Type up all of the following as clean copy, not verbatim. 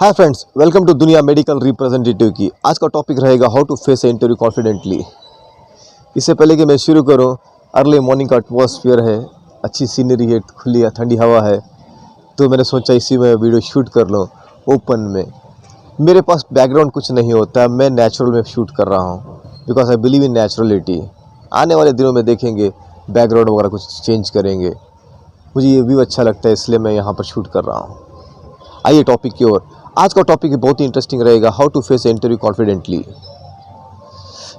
Hi friends, welcome to दुनिया medical representative की। आज का टॉपिक रहेगा how to face a interview confidently. इससे पहले कि मैं शुरू करूं, अर्ली मॉर्निंग का एटमॉस्फेयर है, अच्छी सीनरी है, खुली ठंडी हवा है, तो मैंने सोचा इसी में वीडियो शूट कर लूं ओपन में। मेरे पास बैकग्राउंड कुछ नहीं होता, मैं नेचुरल में शूट कर रहा हूं because I believe in naturality. आने वाले दिनों में देखेंगे बैकग्राउंड वगैरह कुछ चेंज करेंगे, मुझे ये व्यू अच्छा लगता है इसलिए मैं यहाँ पर शूट कर रहा हूँ। आइए टॉपिक की ओर। आज का टॉपिक बहुत ही इंटरेस्टिंग रहेगा, how to face interview confidently.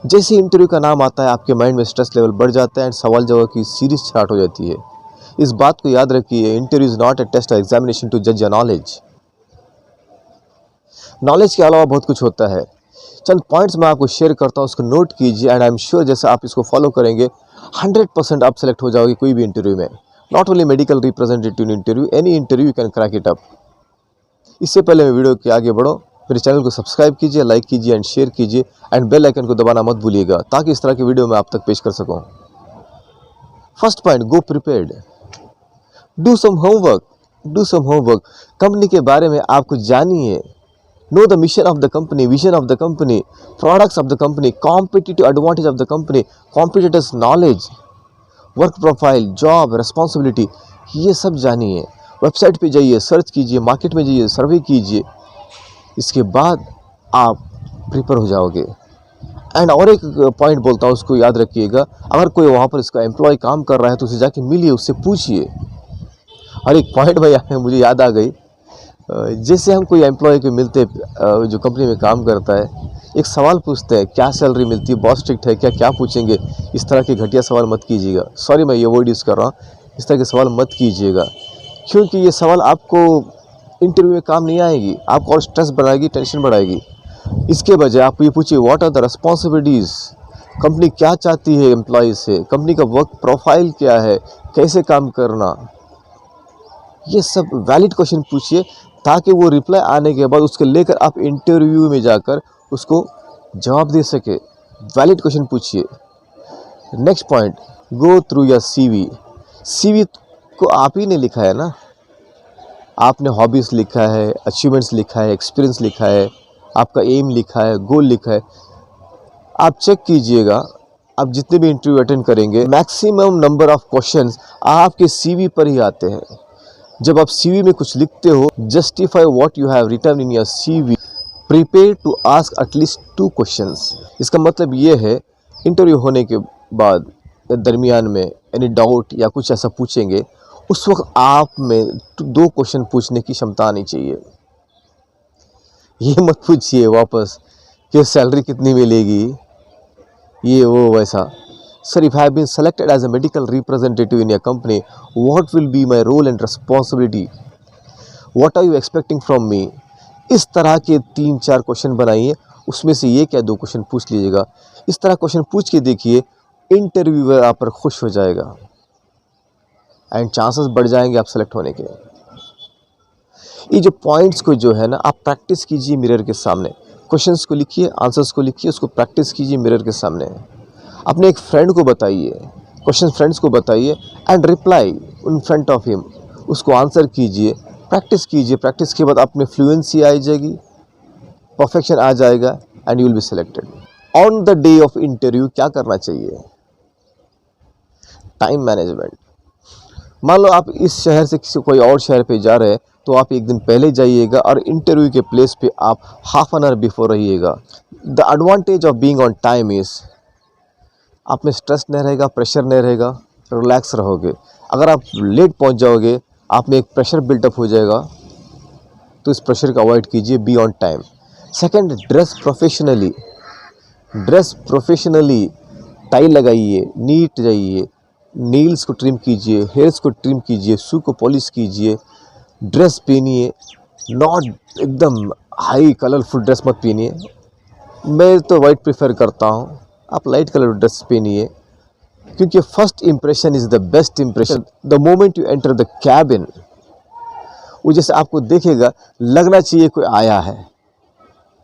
जैसे इंटरव्यू का नाम आता है, आपके माइंड में स्ट्रेस लेवल बढ़ जाता है एंड सवाल जवाब की सीरीज स्टार्ट हो जाती है। इस बात को याद रखिए, interview is not a test और एग्जामिनेशन टू जज योर नॉलेज। नॉलेज के अलावा बहुत कुछ होता है। चंद पॉइंट्स मैं आपको शेयर करता हूँ, उसको नोट कीजिए एंड आई एम श्योर जैसे आप इसको फॉलो करेंगे 100% आप सेलेक्ट हो जाओगे कोई भी इंटरव्यू में। Not only medical representative interview, any interview you can crack it up. इससे पहले मैं वीडियो के आगे बढ़ो, मेरे चैनल को सब्सक्राइब कीजिए, लाइक कीजिए एंड शेयर कीजिए एंड बेल आइकन को दबाना मत भूलिएगा ताकि इस तरह की वीडियो मैं आप तक पेश कर सकूं। First point, go prepared. Do some homework. Company के बारे में आपको जानिए। Know the mission of the company, vision of the company, products of the company, competitive advantage of the company, competitors knowledge, work profile, job, responsibility, ये सब जानिए। Website पे जाइए, सर्च कीजिए, मार्केट में जाइए, सर्वे कीजिए। इसके बाद आप प्रिपेयर हो जाओगे। एंड और एक पॉइंट बोलता हूँ, उसको याद रखिएगा। अगर कोई वहाँ पर इसका एम्प्लॉय काम कर रहा है तो उसे जाके मिलिए, उससे पूछिए। और एक पॉइंट भाई मुझे याद आ गई, जैसे हम कोई एम्प्लॉय को मिलते जो कंपनी में काम करता है, एक सवाल पूछते हैं, क्या सैलरी मिलती है, बॉस स्ट्रिक्ट है क्या पूछेंगे। इस तरह के घटिया सवाल मत कीजिएगा। सॉरी, मैं ये वर्ड यूज़ कर रहा हूँ, इस तरह के सवाल मत कीजिएगा, क्योंकि ये सवाल आपको इंटरव्यू में काम नहीं आएगी, आपको और स्ट्रेस बढ़ाएगी, टेंशन बढ़ाएगी। इसके बजाय आप ये पूछिए, what are the responsibilities, company क्या चाहती है एम्प्लॉय से, कंपनी का वर्क प्रोफाइल क्या है, कैसे काम करना। ये सब वैलिड क्वेश्चन पूछिए ताकि वो रिप्लाई आने के बाद उसके लेकर आप इंटरव्यू में जाकर उसको जवाब दे सके। वैलिड क्वेश्चन पूछिए। Next point, go through your CV को आप ही ने लिखा है ना, आपने हॉबीज़ लिखा है, अचीवमेंट्स लिखा है, एक्सपीरियंस लिखा है, आपका एम लिखा है, गोल लिखा है। आप चेक कीजिएगा, आप जितने भी इंटरव्यू अटेंड करेंगे, मैक्सिमम नंबर ऑफ क्वेश्चंस आपके सीवी पर ही आते हैं। जब आप सीवी में कुछ लिखते हो, justify what you have written in your CV, prepare to ask at least 2 questions. इसका मतलब ये है, इंटरव्यू होने के बाद या दरमियान में एनी डाउट या कुछ ऐसा पूछेंगे, उस वक्त आप में 2 क्वेश्चन पूछने की क्षमता आनी चाहिए। ये मत पूछिए वापस कि सैलरी कितनी मिलेगी, ये वो वैसा। Sir, if I have been selected as a medical representative in your company, what will be my role and responsibility, what are you expecting from me. इस तरह के 3-4 क्वेश्चन बनाइए, उसमें से ये क्या 2 क्वेश्चन पूछ लीजिएगा। इस तरह क्वेश्चन पूछ के देखिए, इंटरव्यूअर आप पर खुश हो जाएगा एंड चांसेस बढ़ जाएंगे आप सेलेक्ट होने के। ये जो पॉइंट्स को जो है ना, आप प्रैक्टिस कीजिए मिरर के सामने। क्वेश्चंस को लिखिए, आंसर्स को लिखिए, उसको प्रैक्टिस कीजिए मिरर के सामने। अपने एक फ्रेंड को बताइए, क्वेश्चन फ्रेंड्स को बताइए and reply in front of him, उसको आंसर कीजिए। प्रैक्टिस कीजिए, प्रैक्टिस के बाद आप में फ्लुएंसी आ जाएगी, परफेक्शन आ जाएगा and you will be selected. On the day of interview क्या करना चाहिए? Time management. मान लो आप इस शहर से किसी कोई और शहर पे जा रहे हैं, तो आप एक दिन पहले जाइएगा और इंटरव्यू के प्लेस पे आप हाफ एन आवर बिफोर रहिएगा। The advantage of being on time is, आप में स्ट्रेस नहीं रहेगा, प्रेशर नहीं रहेगा, रिलैक्स रहोगे। अगर आप लेट पहुंच जाओगे, आप में एक प्रेशर बिल्टअप हो जाएगा, तो इस प्रेशर को अवॉइड कीजिए, be on time. Second, dress professionally, tie लगाइए, नीट जाइए, नील्स को ट्रिम कीजिए, हेयर्स को ट्रिम कीजिए, शू को पॉलिश कीजिए, ड्रेस पहनिए, नॉट एकदम हाई कलरफुल ड्रेस मत पहनिए। मैं तो वाइट प्रेफर करता हूँ, आप लाइट कलर ड्रेस पहनिए, क्योंकि first impression is the best impression. The moment you enter the cabin, वो जैसे आपको देखेगा लगना चाहिए कोई आया है,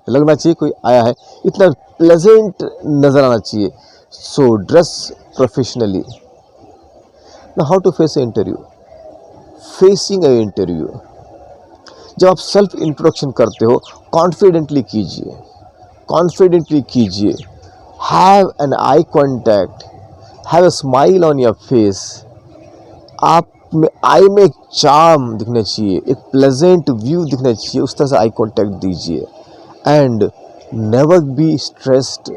लगना चाहिए कोई आया है, इतना प्लेजेंट नज़र आना चाहिए. So dress professionally. Now how to face a interview. Facing a interview, जब आप सेल्फ इंट्रोडक्शन करते हो कॉन्फिडेंटली कीजिए, कॉन्फिडेंटली कीजिए. Have an eye contact, have a smile on your face. आप में आई में एक चार्म दिखना चाहिए, एक प्लेजेंट व्यू दिखना चाहिए, उस तरह से आई कांटेक्ट दीजिए. And never be stressed,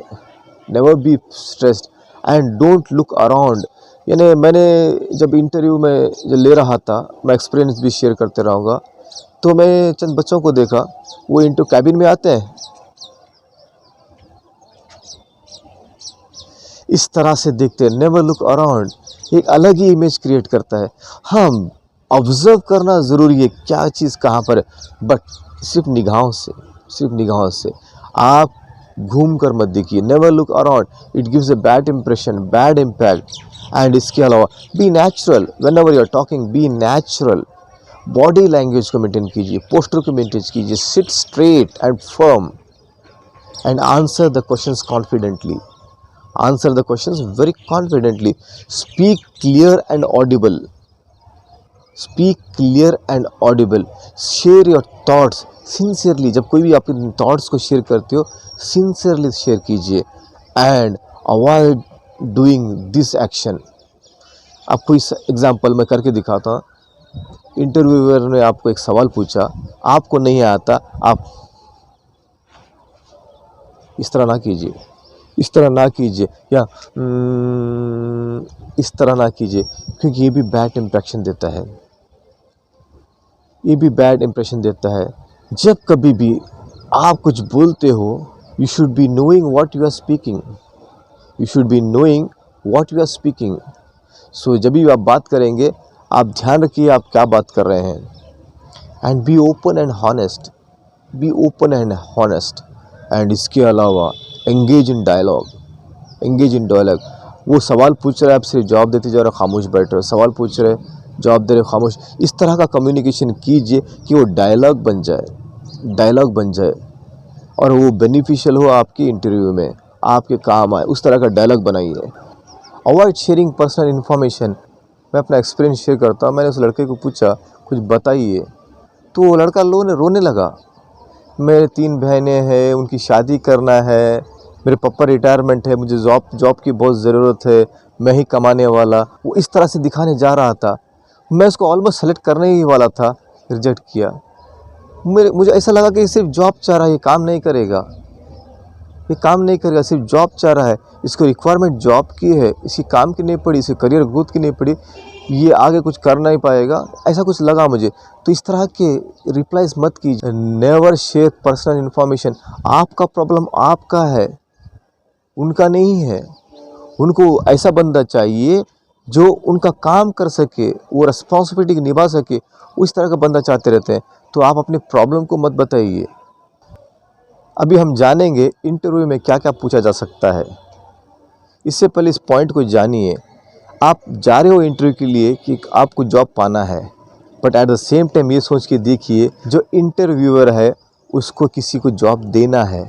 never be stressed and don't look around. यानी मैंने जब इंटरव्यू में जो ले रहा था, मैं एक्सपीरियंस भी शेयर करते रहूँगा, तो मैं चंद बच्चों को देखा, वो इंटरव्यू कैबिन में आते हैं, इस तरह से देखते हैं, नेवर लुक अराउंड. एक अलग ही इमेज क्रिएट करता है. हाँ, ऑब्जर्व करना ज़रूरी है, क्या चीज़ कहाँ पर है, बट सिर्फ निगाहों से, सिर्फ निगाहों से. आप घूम कर मत देखिए. Never look around, it gives a bad impression, bad impact. And इसके अलावा be natural. Whenever you are talking, be natural. Body language को मेंटेन कीजिए, पोस्टर को मेंटेन कीजिए. Sit straight and firm and answer the questions confidently. Answer the questions very confidently. Speak clear and audible. Speak clear and audible. Share your thoughts sincerely. जब कोई भी अपने thoughts को share करते हो, sincerely share कीजिए. And avoid doing this action. आप कोई एग्जाम्पल मैं करके दिखाता हूँ. इंटरव्यूअर ने आपको एक सवाल पूछा, आपको नहीं आता, आप इस तरह ना कीजिए, इस तरह ना कीजिए, या इस तरह ना कीजिए, क्योंकि ये भी बैड इम्प्रेशन देता है, ये भी बैड इम्प्रेशन देता है. जब कभी भी आप कुछ बोलते हो, you should be knowing what you are speaking, you should be knowing what you are speaking. So जब भी आप बात करेंगे, आप ध्यान रखिए आप क्या बात कर रहे हैं. And be open and honest, be open and honest. And इसके अलावा engage in dialogue, engage in dialogue. वो सवाल पूछ रहे हैं, आप सिर्फ जवाब देते जा रहे हो, खामोश बैठ रहे हो. सवाल पूछ रहे, जवाब दे रहे हो, खामोश. इस तरह का कम्युनिकेशन कीजिए कि वो डायलॉग बन जाए, डायलॉग बन जाए, और वो बेनिफिशियल हो आपकी इंटरव्यू में, आपके काम आए. उस तरह का डायलॉग बनाइए. Avoid sharing personal information. मैं अपना एक्सपीरियंस शेयर करता हूँ. मैंने उस लड़के को पूछा कुछ बताइए, तो वो लड़का रोने लगा. मेरे 3 बहनें हैं, उनकी शादी करना है, मेरे पापा रिटायरमेंट है, मुझे जॉब की बहुत ज़रूरत है, मैं ही कमाने वाला. वो इस तरह से दिखाने जा रहा था. मैं उसको ऑलमोस्ट सेलेक्ट करने ही वाला था, रिजेक्ट किया. मुझे ऐसा लगा कि सिर्फ जॉब चाह रहा है, ये काम नहीं करेगा, ये काम नहीं करेगा, सिर्फ जॉब चाह रहा है. इसको रिक्वायरमेंट जॉब की है, इसकी काम की नहीं पड़ी, इसकी करियर ग्रोथ की नहीं पड़ी, ये आगे कुछ कर नहीं पाएगा, ऐसा कुछ लगा मुझे. तो इस तरह के रिप्लाईज मत कीजिए. Never share personal information. आपका प्रॉब्लम आपका है, उनका नहीं है. उनको ऐसा बंदा चाहिए जो उनका काम कर सके, वो रिस्पॉन्सिबिलिटी निभा सके, उस तरह का बंदा चाहते रहते हैं. तो आप अपने प्रॉब्लम को मत बताइए. अभी हम जानेंगे इंटरव्यू में क्या क्या पूछा जा सकता है. इससे पहले इस पॉइंट को जानिए. आप जा रहे हो इंटरव्यू के लिए कि आपको जॉब पाना है, but at the same time ये सोच के देखिए जो इंटरव्यूअर है उसको किसी को जॉब देना है,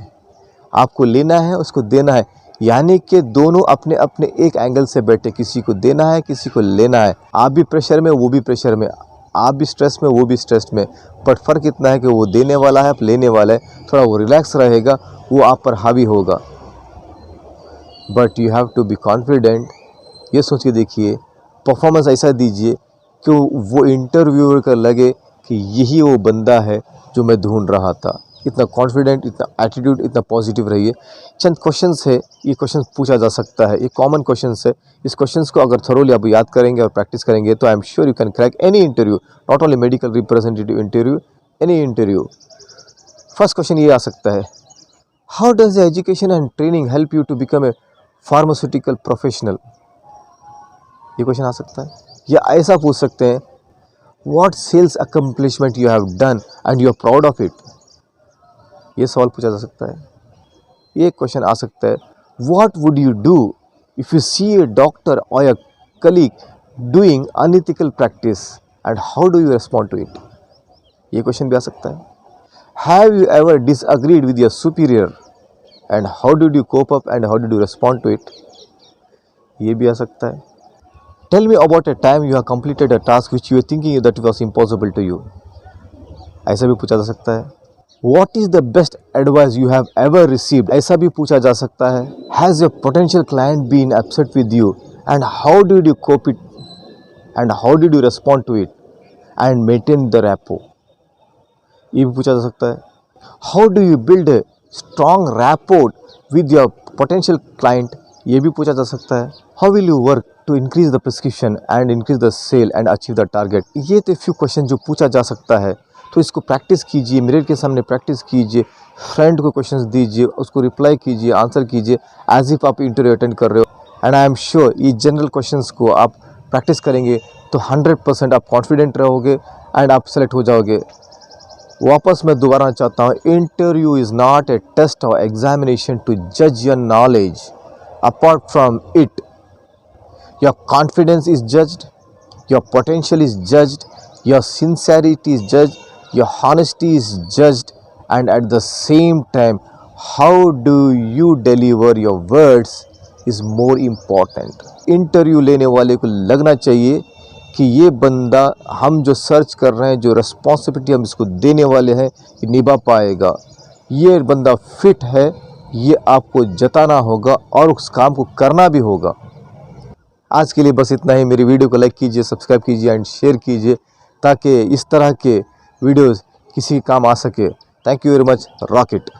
आपको लेना है, उसको देना है. यानी कि दोनों अपने अपने एक एंगल से बैठे, किसी को देना है, किसी को लेना है. आप भी प्रेशर में, वो भी प्रेशर में, आप भी स्ट्रेस में, वो भी स्ट्रेस में. बट फ़र्क इतना है कि वो देने वाला है, आप लेने वाला है. थोड़ा वो रिलैक्स रहेगा, वो आप पर हावी होगा. But you have to be confident. ये सोच के देखिए, परफॉर्मेंस ऐसा दीजिए कि वो इंटरव्यूअर का लगे कि यही वो बंदा है जो मैं ढूंढ रहा था. इतना कॉन्फिडेंट, इतना एटीट्यूड, इतना पॉजिटिव रहिए. चंद क्वेश्चंस है, ये क्वेश्चंस पूछा जा सकता है, ये कॉमन क्वेश्चंस है. इस क्वेश्चंस को अगर थरोली आप याद करेंगे और प्रैक्टिस करेंगे तो I am sure you can crack any interview, not only medical representative interview, any interview. First question ये आ सकता है, how does the education and training help you to become a pharmaceutical professional. ये question आ सकता है. या ऐसा पूछ सकते हैं, what sales accomplishment you have done and you are proud of it. ये सवाल पूछा जा सकता है. ये क्वेश्चन आ सकता है, what would you do if you see a doctor और a colleague doing unethical practice and how do you respond to it. ये क्वेश्चन भी आ सकता है. Have you ever disagreed with your superior and how did you cope up and how did you respond to it? ये भी आ सकता है. Tell me about a time you have completed a task which you were thinking that was impossible to you. ऐसा भी पूछा जा सकता है. What is the best advice you have ever received? ऐसा भी पूछा जा सकता है. Has your potential client been upset with you and how did you cope it and how did you respond to it and maintain the rapport? ये भी पूछा जा सकता है. How do you build a strong rapport with your potential client? ये भी पूछा जा सकता है. How will you work to increase the prescription and increase the sale and achieve the target? ये तो few क्वेश्चन जो पूछा जा सकता है. तो इसको प्रैक्टिस कीजिए, मिरर के सामने प्रैक्टिस कीजिए, फ्रेंड को क्वेश्चंस दीजिए, उसको रिप्लाई कीजिए, आंसर कीजिए एज इफ आप इंटरव्यू अटेंड कर रहे हो. एंड आई एम श्योर ये जनरल क्वेश्चंस को आप प्रैक्टिस करेंगे तो 100% आप कॉन्फिडेंट रहोगे एंड आप सेलेक्ट हो जाओगे. वापस मैं दोबारा चाहता हूँ, interview is not a test और एग्जामिनेशन टू जज your knowledge. Apart from it your confidence is judged, your potential is judged, your sincerity is judged, your honesty is judged, and at the same time how do you deliver your words is more important. Interview लेने वाले को लगना चाहिए कि ये बंदा हम जो सर्च कर रहे हैं, जो रिस्पॉन्सिबिलिटी हम इसको देने वाले हैं, ये निभा पाएगा, ये बंदा फिट है. ये आपको जताना होगा और उस काम को करना भी होगा. आज के लिए बस इतना ही. मेरी वीडियो को लाइक कीजिए, सब्सक्राइब कीजिए एंड शेयर कीजिए ताकि इस तरह के वीडियोस किसी काम आ सके. Thank you very much. Rock it.